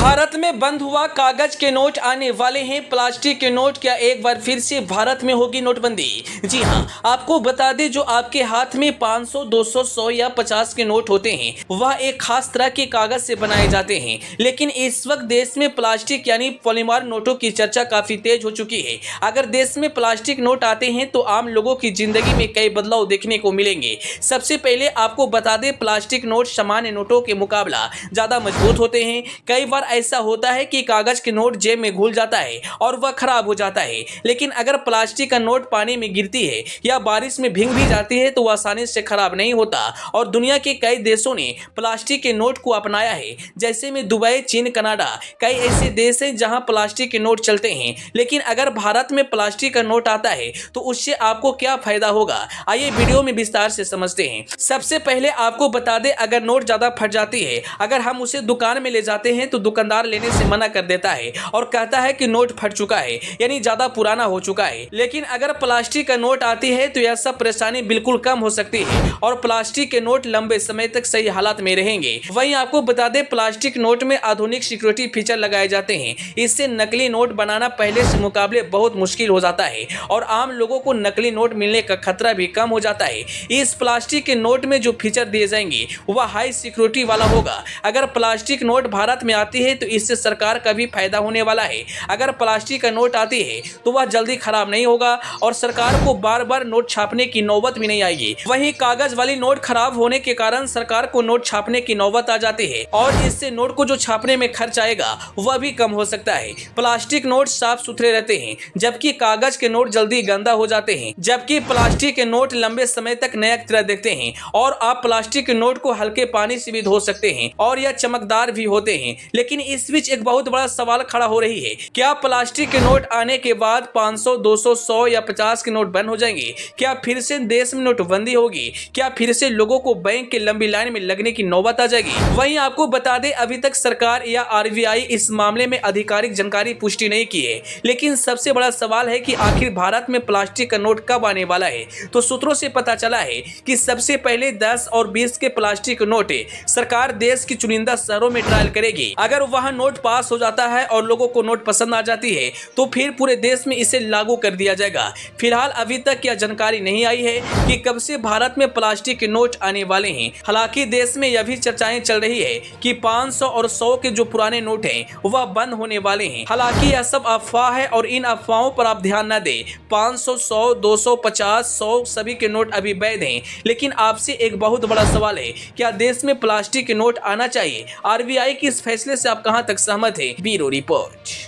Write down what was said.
भारत में बंद हुआ कागज के नोट, आने वाले हैं प्लास्टिक के नोट। क्या एक बार फिर से भारत में होगी नोटबंदी? जी हां, आपको बता दें, जो आपके हाथ में 500, 200, 100 या 50 के नोट होते हैं वह एक खास तरह के कागज से बनाए जाते हैं। लेकिन इस वक्त देश में प्लास्टिक यानी पॉलीमर नोटों की चर्चा काफी तेज हो चुकी है। अगर देश में प्लास्टिक नोट आते हैं तो आम लोगों की जिंदगी में कई बदलाव देखने को मिलेंगे। सबसे पहले आपको बता दें, प्लास्टिक नोट सामान्य नोटों के मुकाबला ज्यादा मजबूत होते हैं। कई बार ऐसा होता है कि कागज के नोट जेब में घुल जाता है और वह खराब हो जाता है, लेकिन अगर प्लास्टिक का नोट पानी में गिरती है या बारिश में भीग भी जाती है तो वह आसानी से खराब नहीं होता। और दुनिया के कई देशों ने प्लास्टिक के नोट को अपनाया है, जैसे में दुबई, चीन, कनाडा। कई ऐसे देश हैं जहां प्लास्टिक के नोट चलते हैं। लेकिन अगर भारत में प्लास्टिक का नोट आता है तो उससे आपको क्या फायदा होगा, आइए वीडियो में विस्तार से समझते हैं। सबसे पहले आपको बता दें, अगर नोट ज्यादा फट जाती है, अगर हम उसे दुकान में ले जाते हैं तो दुकानदार लेने से मना कर देता है और कहता है कि नोट फट चुका है, यानी ज्यादा पुराना हो चुका है। लेकिन अगर प्लास्टिक का नोट आती है तो यह सब परेशानी बिल्कुल कम हो सकती है और प्लास्टिक के नोट लंबे समय तक सही हालात में रहेंगे। वहीं आपको बता दें, प्लास्टिक नोट में आधुनिक सिक्योरिटी फीचर लगाए जाते हैं। इससे नकली नोट बनाना पहले से मुकाबले बहुत मुश्किल हो जाता है और आम लोगों को नकली नोट मिलने का खतरा भी कम हो जाता है। इस प्लास्टिक के नोट में जो फीचर दिए जाएंगे वह हाई सिक्योरिटी वाला होगा। अगर प्लास्टिक नोट भारत में आती है तो इससे सरकार का भी फायदा होने वाला है। अगर प्लास्टिक का नोट आती है तो वह जल्दी खराब नहीं होगा और सरकार को बार बार नोट छापने की नौबत भी नहीं आएगी। वहीं कागज वाली नोट खराब होने के कारण सरकार को नोट छापने की नौबत आ जाती है और इससे नोट को जो छापने में खर्च आएगा वह भी कम हो सकता है। प्लास्टिक नोट साफ सुथरे रहते हैं, जबकि कागज के नोट जल्दी गंदा हो जाते हैं। जबकि प्लास्टिक के नोट लंबे समय तक नया की तरह दिखते हैं और आप प्लास्टिक के नोट को हल्के पानी से भी धो सकते हैं और यह चमकदार भी होते हैं। लेकिन इस बीच एक बहुत बड़ा सवाल खड़ा हो रही है, क्या प्लास्टिक के नोट आने के बाद 500, 200, 100 या 50 के नोट बंद हो जाएंगे? क्या फिर से देश में नोटबंदी होगी? क्या फिर से लोगों को बैंक के लंबी लाइन में लगने की नौबत आ जाएगी? वहीं आपको बता दें, अभी तक सरकार या आरबीआई इस मामले में आधिकारिक जानकारी पुष्टि नहीं की है। लेकिन सबसे बड़ा सवाल है कि आखिर भारत में प्लास्टिक का नोट कब आने वाला है। तो सूत्रों से पता चला है कि सबसे पहले 10 और 20 के प्लास्टिक नोट सरकार देश की चुनिंदा शहरों में ट्रायल करेगी। अगर वह नोट पास हो जाता है और लोगों को नोट पसंद आ जाती है तो फिर पूरे देश में इसे लागू कर दिया जाएगा। फिलहाल अभी तक यह जानकारी नहीं आई है कि कब से भारत में प्लास्टिक के नोट आने वाले हैं। हालांकि देश में यह भी चर्चाएं चल रही है कि 500 और 100 के जो पुराने नोट हैं वह बंद होने वाले हैं। हालांकि यह सब अफवाह है और इन अफवाहों पर आप ध्यान न दें। 500, 100, 200, 50, 100 सभी के नोट अभी वैध हैं। लेकिन आपसे एक बहुत बड़ा सवाल है, क्या देश में प्लास्टिक के नोट आना चाहिए? आरबीआई के इस फैसले से आप कहां तक सहमत हैं? Bureau report.